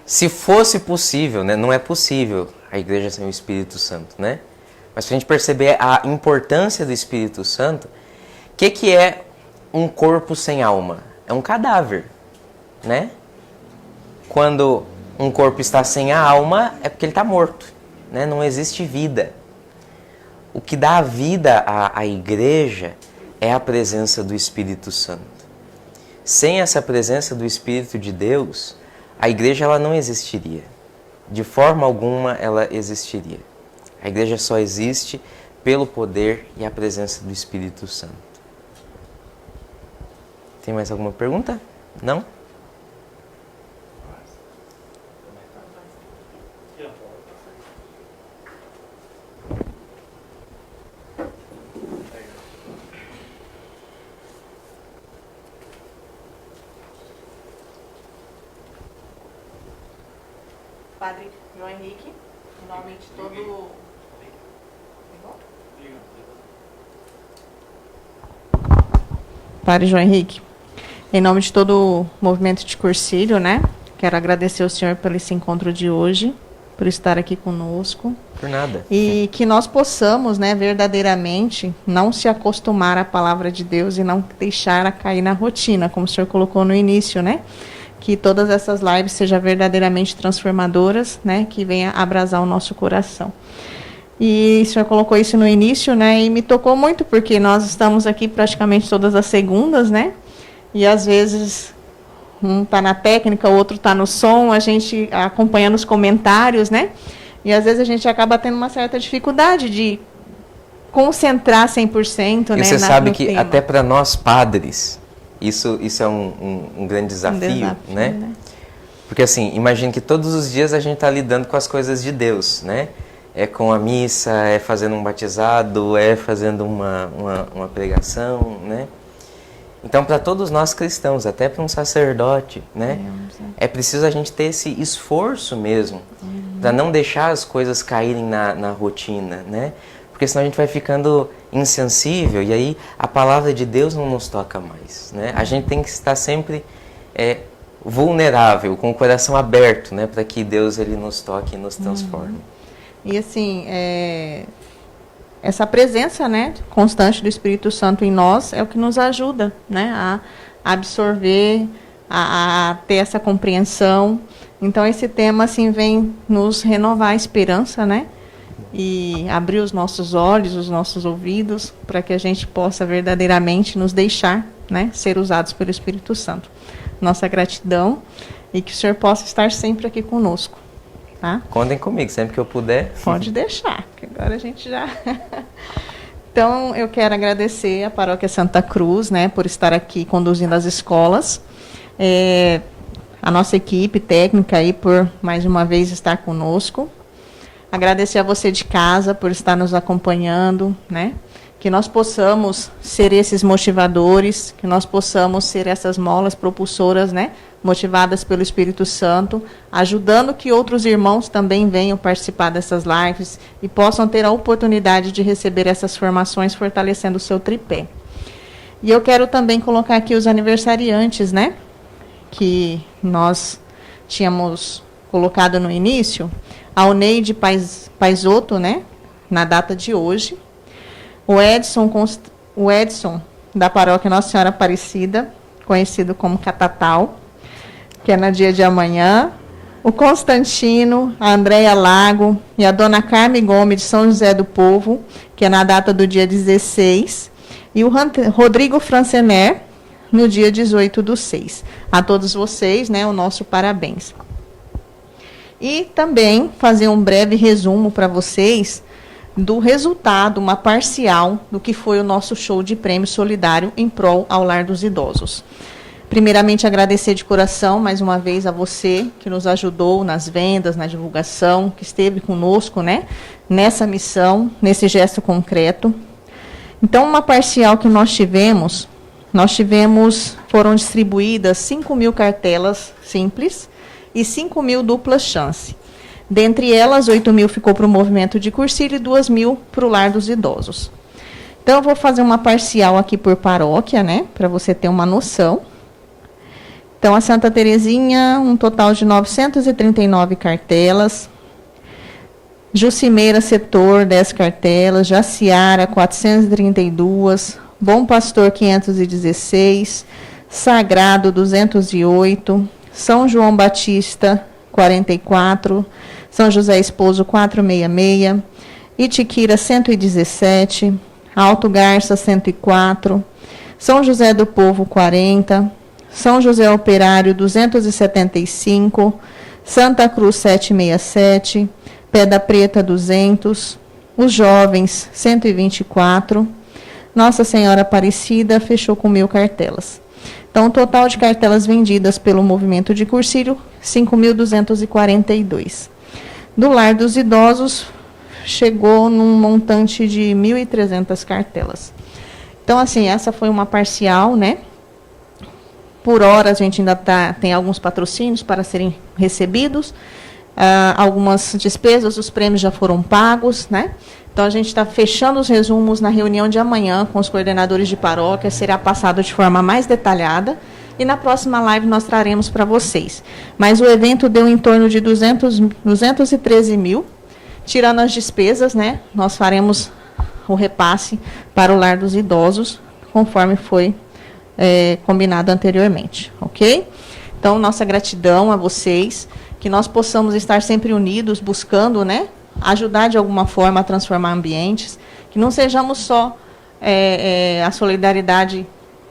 se fosse possível, né, não é possível a igreja sem o Espírito Santo, né? Mas para a gente perceber a importância do Espírito Santo, o que é um corpo sem alma? É um cadáver, né? Quando um corpo está sem a alma, é porque ele está morto, né? Não existe vida. O que dá a vida à igreja é a presença do Espírito Santo. Sem essa presença do Espírito de Deus, a igreja ela não existiria. De forma alguma ela existiria. A igreja só existe pelo poder e a presença do Espírito Santo. Tem mais alguma pergunta? Não? Padre João Henrique, em nome de todo... Padre João Henrique, em nome de todo o movimento de Cursilho, né? Quero agradecer ao senhor pelo esse encontro de hoje, por estar aqui conosco. Por nada. E que nós possamos, né, verdadeiramente, não se acostumar à palavra de Deus e não deixar cair na rotina, como o senhor colocou no início, né? Que todas essas lives sejam verdadeiramente transformadoras, né? Que venha abrasar o nosso coração. E o senhor colocou isso no início, né? E me tocou muito, porque nós estamos aqui praticamente todas as segundas, né? E às vezes um está na técnica, o outro está no som, a gente acompanhando os comentários, né? E às vezes a gente acaba tendo uma certa dificuldade de concentrar 100%, né? E você sabe que tema. Até para nós padres, isso é um grande desafio, né? Porque assim, imagine que todos os dias a gente está lidando com as coisas de Deus, né? É com a missa, é fazendo um batizado, é fazendo uma pregação, né? Então, para todos nós cristãos, até para um sacerdote, né? É preciso a gente ter esse esforço mesmo, para não deixar as coisas caírem na rotina, né? Porque senão a gente vai ficando insensível e aí a palavra de Deus não nos toca mais, né? A gente tem que estar sempre vulnerável, com o coração aberto, né? Para que Deus ele nos toque e nos transforme. E assim, essa presença, né, constante do Espírito Santo em nós é o que nos ajuda, né, a absorver, a ter essa compreensão. Então esse tema assim vem nos renovar a esperança, né, e abrir os nossos olhos, os nossos ouvidos, para que a gente possa verdadeiramente nos deixar, né, ser usados pelo Espírito Santo. Nossa gratidão e que o Senhor possa estar sempre aqui conosco. Tá? Contem comigo, sempre que eu puder. Pode deixar, que agora a gente já... Então, eu quero agradecer a Paróquia Santa Cruz, né, por estar aqui conduzindo as escolas. A nossa equipe técnica aí por mais uma vez estar conosco. Agradecer a você de casa por estar nos acompanhando, né? Que nós possamos ser esses motivadores, que nós possamos ser essas molas propulsoras, né? Motivadas pelo Espírito Santo, ajudando que outros irmãos também venham participar dessas lives e possam ter a oportunidade de receber essas formações, fortalecendo o seu tripé. E eu quero também colocar aqui os aniversariantes, né? Que nós tínhamos colocado no início. A Oneide Paisotto, né? Na data de hoje. O Edson, da Paróquia Nossa Senhora Aparecida, conhecido como Catatal, que é no dia de amanhã. O Constantino, a Andréia Lago e a Dona Carmen Gomes de São José do Povo, que é na data do dia 16. E o Rodrigo Francener, no dia 18/6. A todos vocês, né, o nosso parabéns. E também fazer um breve resumo para vocês do resultado, uma parcial, do que foi o nosso show de prêmio solidário em prol ao Lar dos Idosos. Primeiramente, agradecer de coração, mais uma vez, a você que nos ajudou nas vendas, na divulgação, que esteve conosco, né, nessa missão, nesse gesto concreto. Então, uma parcial que nós tivemos, foram distribuídas 5.000 cartelas simples e 5.000 duplas chance. Dentre elas, 8.000 ficou para o movimento de cursilho e 2.000 para o lar dos idosos. Então, eu vou fazer uma parcial aqui por paróquia, né, para você ter uma noção. Então, a Santa Terezinha, um total de 939 cartelas. Jucimeira Setor, 10 cartelas. Jaciara, 432. Bom Pastor, 516. Sagrado, 208. São João Batista, 44. São José Esposo, 466. Itiquira, 117. Alto Garça, 104. São José do Povo, 40. São José Operário, 275. Santa Cruz, 767. Pedra Preta, 200. Os Jovens, 124. Nossa Senhora Aparecida fechou com 1.000 cartelas. Então, o total de cartelas vendidas pelo movimento de cursilho, 5.242. Do lar dos idosos, chegou num montante de 1.300 cartelas. Então, assim, essa foi uma parcial, né? Por hora, a gente ainda tem alguns patrocínios para serem recebidos, algumas despesas, os prêmios já foram pagos, né? Então, a gente está fechando os resumos na reunião de amanhã com os coordenadores de paróquia, será passado de forma mais detalhada, e na próxima live nós traremos para vocês. Mas o evento deu em torno de 213 mil, tirando as despesas, né? Nós faremos o repasse para o lar dos idosos, conforme foi combinado anteriormente, ok? Então, nossa gratidão a vocês, que nós possamos estar sempre unidos, buscando, né, ajudar de alguma forma a transformar ambientes, que não sejamos só a solidariedade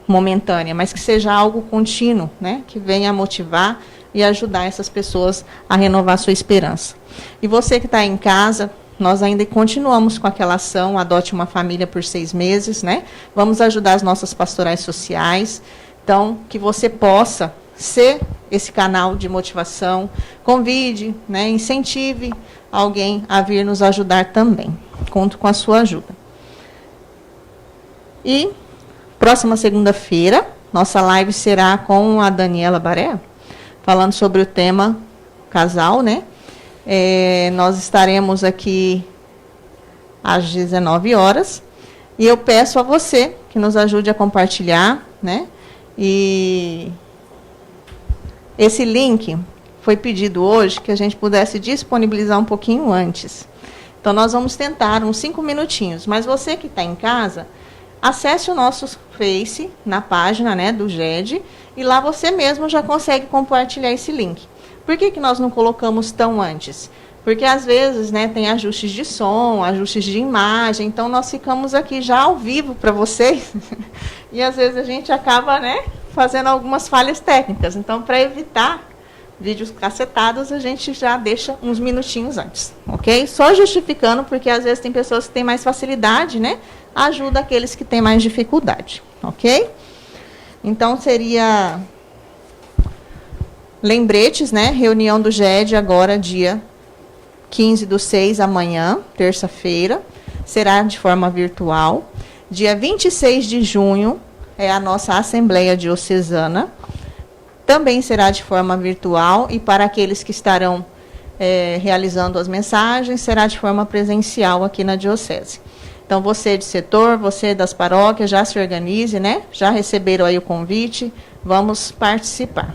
momentânea, mas que seja algo contínuo, né, que venha a motivar e ajudar essas pessoas a renovar sua esperança. E você que está em casa, nós ainda continuamos com aquela ação, adote uma família por 6 meses, né? Vamos ajudar as nossas pastorais sociais. Então, que você possa ser esse canal de motivação, convide, né? Incentive alguém a vir nos ajudar também. Conto com a sua ajuda. E, próxima segunda-feira, nossa live será com a Daniela Baré, falando sobre o tema casal, né? Nós estaremos aqui às 19 horas. E eu peço a você que nos ajude a compartilhar, né? E esse link foi pedido hoje que a gente pudesse disponibilizar um pouquinho antes. Então, nós vamos tentar uns 5 minutinhos. Mas você que está em casa, acesse o nosso Face, na página, né, do GED, e lá você mesmo já consegue compartilhar esse link. Por que nós não colocamos tão antes? Porque, às vezes, né, tem ajustes de som, ajustes de imagem, então nós ficamos aqui já ao vivo para vocês, e, às vezes, a gente acaba, né, fazendo algumas falhas técnicas. Então, para evitar vídeos cacetados, a gente já deixa uns minutinhos antes, ok? Só justificando, porque, às vezes, tem pessoas que têm mais facilidade, né? Ajuda aqueles que têm mais dificuldade, ok? Então, seria... Lembretes, né? Reunião do GED agora, dia 15/6, amanhã, terça-feira. Será de forma virtual. Dia 26 de junho é a nossa Assembleia Diocesana. Também será de forma virtual. E para aqueles que estarão realizando as mensagens, será de forma presencial aqui na Diocese. Então, você de setor, você das paróquias, já se organize, né? Já receberam aí o convite. Vamos participar.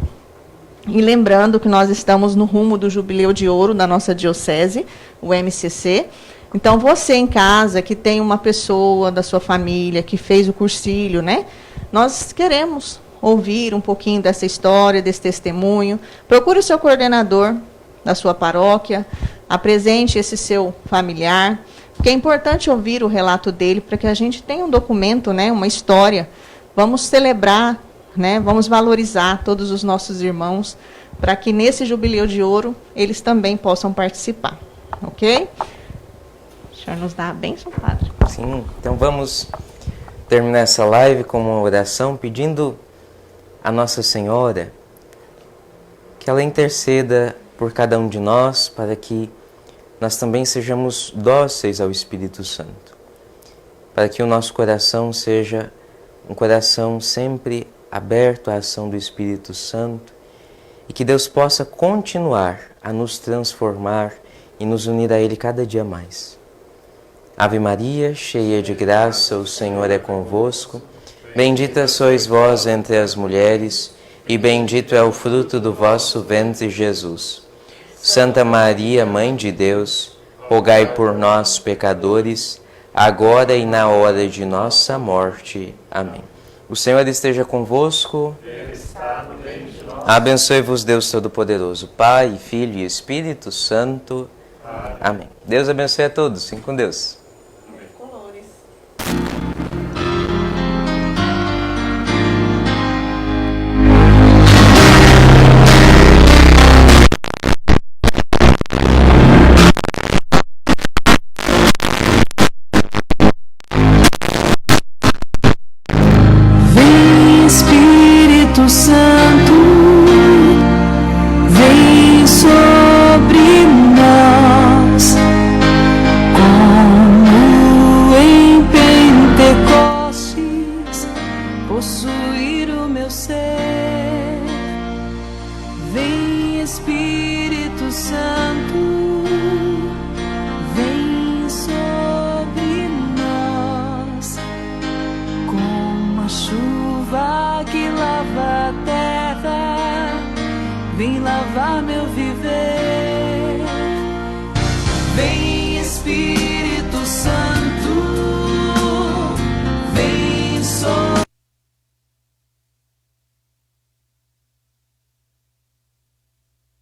E lembrando que nós estamos no rumo do Jubileu de Ouro da nossa diocese, o MCC. Então, você em casa, que tem uma pessoa da sua família que fez o cursilho, né? Nós queremos ouvir um pouquinho dessa história, desse testemunho. Procure o seu coordenador da sua paróquia, apresente esse seu familiar, porque é importante ouvir o relato dele para que a gente tenha um documento, né? Uma história. Vamos celebrar, né, vamos valorizar todos os nossos irmãos, para que nesse Jubileu de Ouro eles também possam participar. Ok? O senhor nos dá a bênção, padre? Sim, então vamos terminar essa live com uma oração pedindo a Nossa Senhora que ela interceda por cada um de nós para que nós também sejamos dóceis ao Espírito Santo, para que o nosso coração seja um coração sempre aberto à ação do Espírito Santo e que Deus possa continuar a nos transformar e nos unir a Ele cada dia mais. Ave Maria, cheia de graça, o Senhor é convosco. Bendita sois vós entre as mulheres, e bendito é o fruto do vosso ventre, Jesus. Santa Maria, Mãe de Deus, rogai por nós, pecadores, agora e na hora de nossa morte. Amém. O Senhor esteja convosco. Abençoe-vos, Deus Todo-Poderoso, Pai, Filho e Espírito Santo. Amém. Deus abençoe a todos. Fiquem com Deus. Espírito Santo, vem sobre nós, como em Pentecostes, possuir o meu ser. Vem Espírito Santo, vem sobre nós, como a chuva que lava a terra, vem lavar meu viver. Vem